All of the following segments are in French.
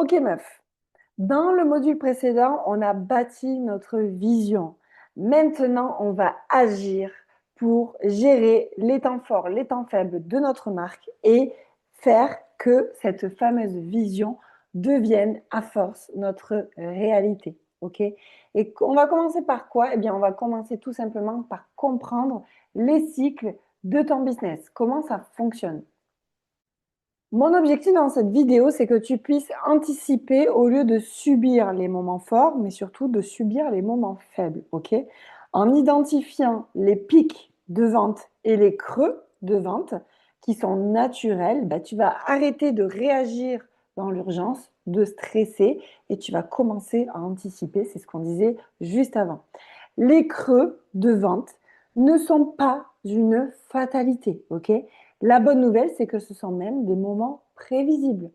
Ok meuf, dans le module précédent, on a bâti notre vision. Maintenant, on va agir pour gérer les temps forts, les temps faibles de notre marque et faire que cette fameuse vision devienne à force notre réalité. Ok? Et on va commencer par quoi? Eh bien, on va commencer tout simplement par comprendre les cycles de ton business, comment ça fonctionne. Mon objectif dans cette vidéo, c'est que tu puisses anticiper au lieu de subir les moments forts, mais surtout de subir les moments faibles, ok? En identifiant les pics de vente et les creux de vente qui sont naturels, bah, tu vas arrêter de réagir dans l'urgence, de stresser et tu vas commencer à anticiper, c'est ce qu'on disait juste avant. Les creux de vente ne sont pas une fatalité, ok? La bonne nouvelle, c'est que ce sont même des moments prévisibles.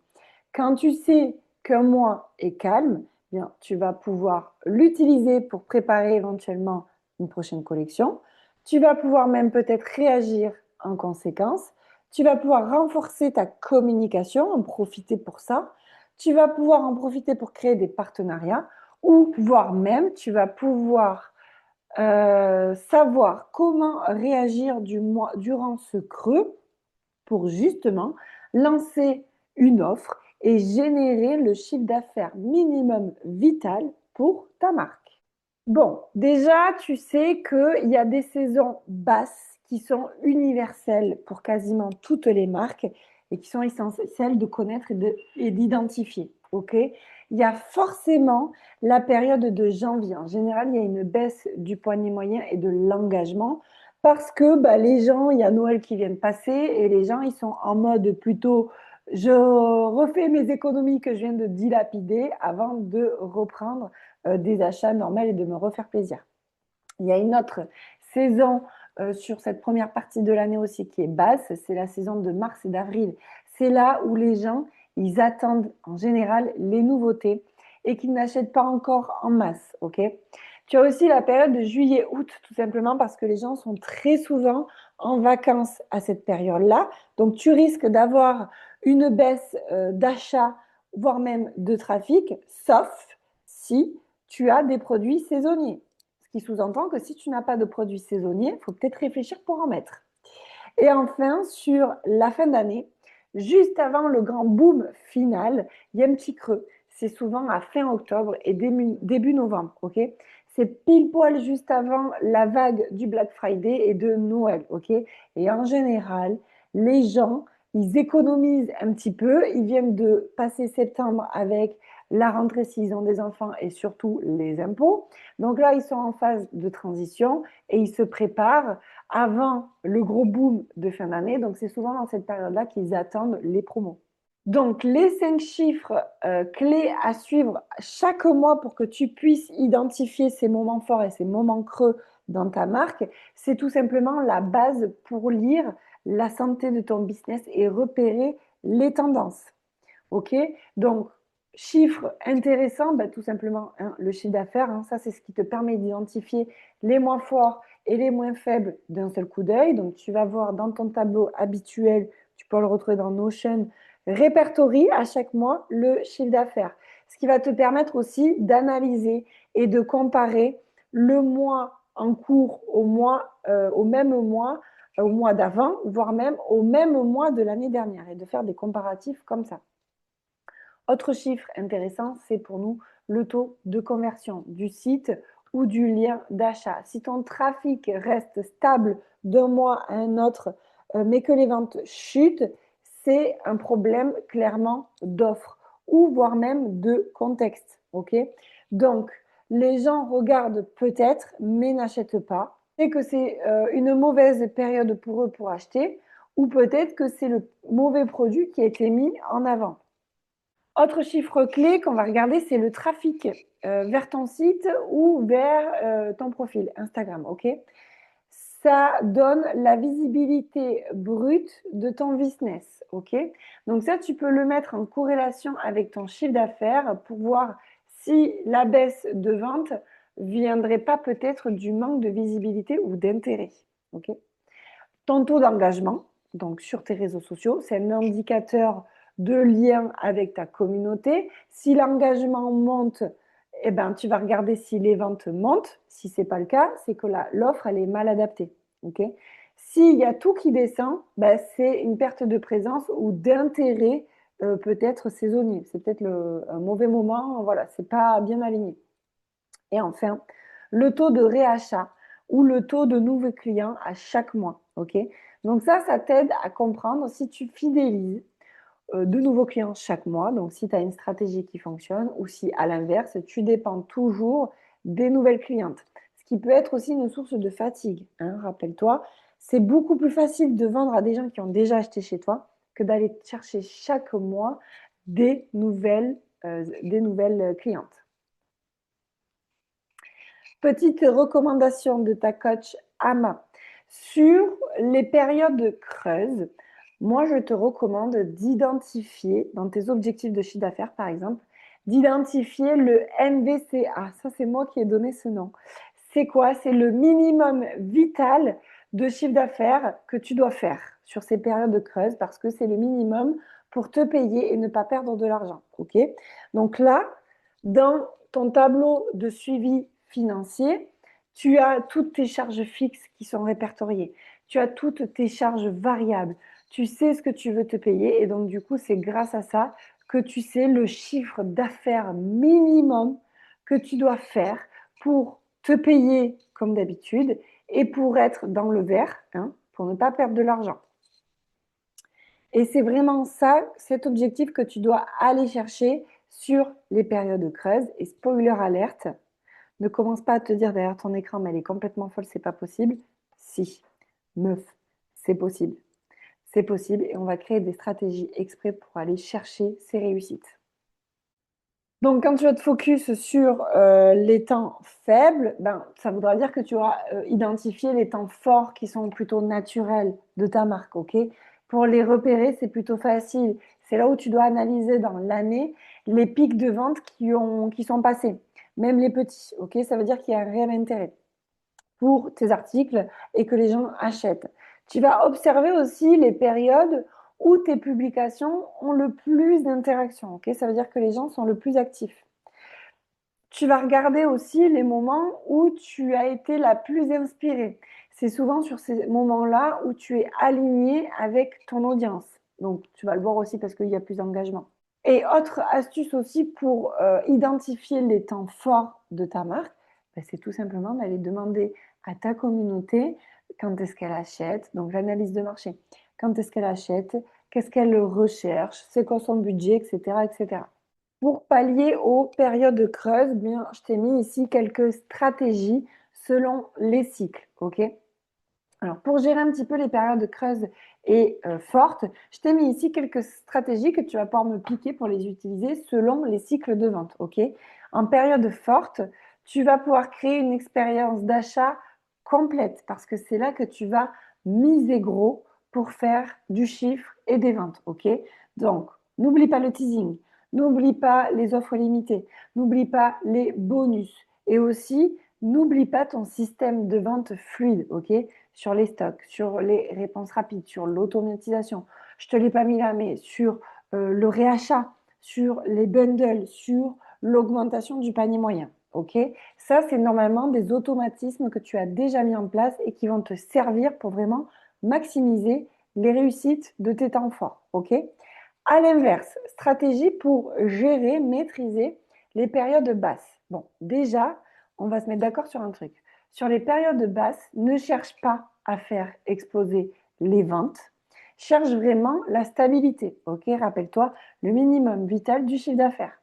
Quand tu sais qu'un mois est calme, bien, tu vas pouvoir l'utiliser pour préparer éventuellement une prochaine collection. Tu vas pouvoir même peut-être réagir en conséquence. Tu vas pouvoir renforcer ta communication, en profiter pour ça. Tu vas pouvoir en profiter pour créer des partenariats ou voire même tu vas pouvoir savoir comment réagir durant ce creux pour justement lancer une offre et générer le chiffre d'affaires minimum vital pour ta marque. Bon, déjà, tu sais qu'il y a des saisons basses qui sont universelles pour quasiment toutes les marques et qui sont essentielles de connaître et d'identifier. Ok? Il y a forcément la période de janvier. En général, il y a une baisse du poignet moyen et de l'engagement parce que bah, les gens, il y a Noël qui vient de passer et les gens, ils sont en mode plutôt je refais mes économies que je viens de dilapider avant de reprendre des achats normaux et de me refaire plaisir. Il y a une autre saison sur cette première partie de l'année aussi qui est basse, c'est la saison de mars et d'avril. C'est là où les gens, ils attendent en général les nouveautés et qu'ils n'achètent pas encore en masse, ok? Tu as aussi la période de juillet-août, tout simplement parce que les gens sont très souvent en vacances à cette période-là. Donc, tu risques d'avoir une baisse d'achat, voire même de trafic, sauf si tu as des produits saisonniers. Ce qui sous-entend que si tu n'as pas de produits saisonniers, il faut peut-être réfléchir pour en mettre. Et enfin, sur la fin d'année, juste avant le grand boom final, il y a un petit creux. C'est souvent à fin octobre et début novembre, ok? C'est pile poil juste avant la vague du Black Friday et de Noël, ok? Et en général, les gens, ils économisent un petit peu. Ils viennent de passer septembre avec la rentrée s'ils ont des enfants et surtout les impôts. Donc là, ils sont en phase de transition et ils se préparent avant le gros boom de fin d'année. Donc, c'est souvent dans cette période-là qu'ils attendent les promos. Donc, les 5 chiffres clés à suivre chaque mois pour que tu puisses identifier ces moments forts et ces moments creux dans ta marque, c'est tout simplement la base pour lire la santé de ton business et repérer les tendances. OK? Donc, chiffre intéressant, ben, tout simplement, hein, le chiffre d'affaires, hein, ça, c'est ce qui te permet d'identifier les moins forts et les moins faibles d'un seul coup d'œil. Donc, tu vas voir dans ton tableau habituel, tu peux le retrouver dans Notion, répertorie à chaque mois le chiffre d'affaires. Ce qui va te permettre aussi d'analyser et de comparer le mois en cours au même mois, au mois d'avant, voire même au même mois de l'année dernière et de faire des comparatifs comme ça. Autre chiffre intéressant, c'est pour nous le taux de conversion du site ou du lien d'achat. Si ton trafic reste stable d'un mois à un autre, mais que les ventes chutent, c'est un problème clairement d'offre ou voire même de contexte. Ok? Donc, les gens regardent peut-être, mais n'achètent pas. C'est que c'est une mauvaise période pour eux pour acheter, ou peut-être que c'est le mauvais produit qui a été mis en avant. Autre chiffre clé qu'on va regarder, c'est le trafic vers ton site ou vers ton profil Instagram. Ok? Ça donne la visibilité brute de ton business. Ok? Donc ça, tu peux le mettre en corrélation avec ton chiffre d'affaires pour voir si la baisse de vente viendrait pas peut-être du manque de visibilité ou d'intérêt. Ok? Ton taux d'engagement, donc sur tes réseaux sociaux, c'est un indicateur de lien avec ta communauté. Si l'engagement monte, eh ben, tu vas regarder si les ventes montent. Si ce n'est pas le cas, c'est que l'offre, elle est mal adaptée. Okay. S'il y a tout qui descend, ben, c'est une perte de présence ou d'intérêt peut-être saisonnier. C'est peut-être un mauvais moment. Voilà, c'est pas bien aligné. Et enfin, le taux de réachat ou le taux de nouveaux clients à chaque mois. Okay. Donc ça t'aide à comprendre si tu fidélises de nouveaux clients chaque mois, donc si tu as une stratégie qui fonctionne, ou si à l'inverse, tu dépends toujours des nouvelles clientes. Ce qui peut être aussi une source de fatigue. Hein, rappelle-toi, c'est beaucoup plus facile de vendre à des gens qui ont déjà acheté chez toi que d'aller chercher chaque mois des nouvelles clientes. Petite recommandation de ta coach Ama. Sur les périodes creuses, moi, je te recommande d'identifier, dans tes objectifs de chiffre d'affaires, par exemple, d'identifier le MVCA. Ça, c'est moi qui ai donné ce nom. C'est quoi? C'est le minimum vital de chiffre d'affaires que tu dois faire sur ces périodes creuses parce que c'est le minimum pour te payer et ne pas perdre de l'argent. OK? Donc là, dans ton tableau de suivi financier, tu as toutes tes charges fixes qui sont répertoriées. Tu as toutes tes charges variables. Tu sais ce que tu veux te payer et donc du coup, c'est grâce à ça que tu sais le chiffre d'affaires minimum que tu dois faire pour te payer comme d'habitude et pour être dans le vert, hein, pour ne pas perdre de l'argent. Et c'est vraiment ça, cet objectif que tu dois aller chercher sur les périodes creuses. Et spoiler alerte, ne commence pas à te dire derrière ton écran, mais elle est complètement folle, c'est pas possible. Si, meuf, c'est possible. C'est possible et on va créer des stratégies exprès pour aller chercher ces réussites. Donc, quand tu vas te focus sur les temps faibles, ben, ça voudra dire que tu auras identifié les temps forts qui sont plutôt naturels de ta marque. Ok. Pour les repérer, c'est plutôt facile. C'est là où tu dois analyser dans l'année les pics de vente qui sont passés, même les petits. Ok. Ça veut dire qu'il y a un réel intérêt pour tes articles et que les gens achètent. Tu vas observer aussi les périodes où tes publications ont le plus d'interactions. Okay, ça veut dire que les gens sont le plus actifs. Tu vas regarder aussi les moments où tu as été la plus inspirée. C'est souvent sur ces moments-là où tu es aligné avec ton audience. Donc, tu vas le voir aussi parce qu'il y a plus d'engagement. Et autre astuce aussi pour identifier les temps forts de ta marque, ben, c'est tout simplement d'aller demander à ta communauté quand est-ce qu'elle achète, donc l'analyse de marché, quand est-ce qu'elle achète, qu'est-ce qu'elle recherche, c'est quoi son budget, etc., etc. Pour pallier aux périodes creuses, bien, je t'ai mis ici quelques stratégies selon les cycles. Ok. Alors, pour gérer un petit peu les périodes creuses et fortes, je t'ai mis ici quelques stratégies que tu vas pouvoir me piquer pour les utiliser selon les cycles de vente. Ok. En période forte, tu vas pouvoir créer une expérience d'achat complète parce que c'est là que tu vas miser gros pour faire du chiffre et des ventes. Ok. Donc, n'oublie pas le teasing, n'oublie pas les offres limitées, n'oublie pas les bonus et aussi n'oublie pas ton système de vente fluide. Ok. Sur les stocks, sur les réponses rapides, sur l'automatisation. Je ne te l'ai pas mis là, mais sur le réachat, sur les bundles, sur l'augmentation du panier moyen. Ok. Ça, c'est normalement des automatismes que tu as déjà mis en place et qui vont te servir pour vraiment maximiser les réussites de tes temps forts. Ok. À l'inverse, stratégie pour gérer, maîtriser les périodes basses. Bon, déjà, on va se mettre d'accord sur un truc. Sur les périodes basses, ne cherche pas à faire exploser les ventes. Cherche vraiment la stabilité. Ok, rappelle-toi le minimum vital du chiffre d'affaires.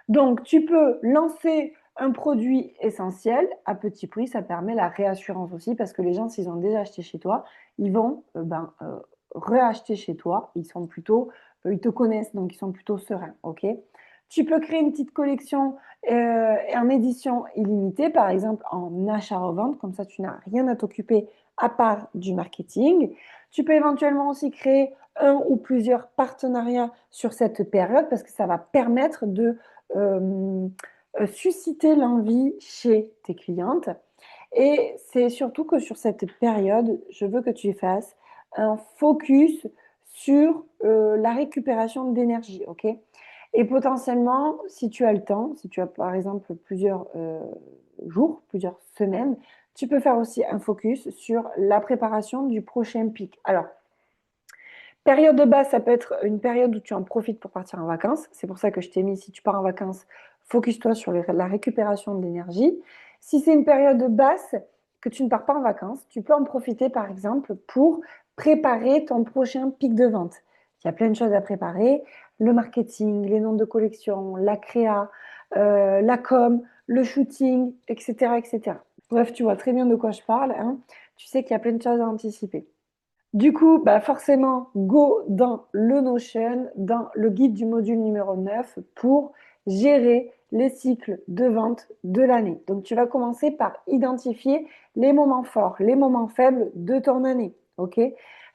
Donc, tu peux lancer un produit essentiel à petit prix. Ça permet la réassurance aussi parce que les gens, s'ils ont déjà acheté chez toi, ils vont réacheter chez toi. Ils te connaissent, donc ils sont plutôt sereins. Ok. Tu peux créer une petite collection en édition illimitée, par exemple en achat-revente, comme ça tu n'as rien à t'occuper à part du marketing. Tu peux éventuellement aussi créer un ou plusieurs partenariats sur cette période parce que ça va permettre de susciter l'envie chez tes clientes. Et c'est surtout que sur cette période, je veux que tu fasses un focus sur la récupération d'énergie, ok? Et potentiellement, si tu as le temps, si tu as par exemple plusieurs jours, plusieurs semaines, tu peux faire aussi un focus sur la préparation du prochain pic. Alors, période de base, ça peut être une période où tu en profites pour partir en vacances. C'est pour ça que je t'ai mis, si tu pars en vacances, focus-toi sur la récupération de l'énergie. Si c'est une période basse, que tu ne pars pas en vacances, tu peux en profiter par exemple pour préparer ton prochain pic de vente. Il y a plein de choses à préparer, le marketing, les noms de collection, la créa, la com, le shooting, etc., etc. Bref, tu vois très bien de quoi je parle, hein. Tu sais qu'il y a plein de choses à anticiper. Du coup, bah forcément, go dans le Notion, dans le guide du module numéro 9 pour gérer les cycles de vente de l'année. Donc, tu vas commencer par identifier les moments forts, les moments faibles de ton année. OK?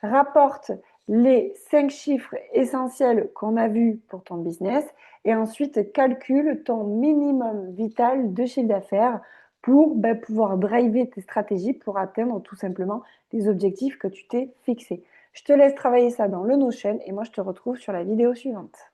Rapporte les 5 chiffres essentiels qu'on a vus pour ton business et ensuite calcule ton minimum vital de chiffre d'affaires pour pouvoir driver tes stratégies pour atteindre tout simplement les objectifs que tu t'es fixés. Je te laisse travailler ça dans le Notion et moi je te retrouve sur la vidéo suivante.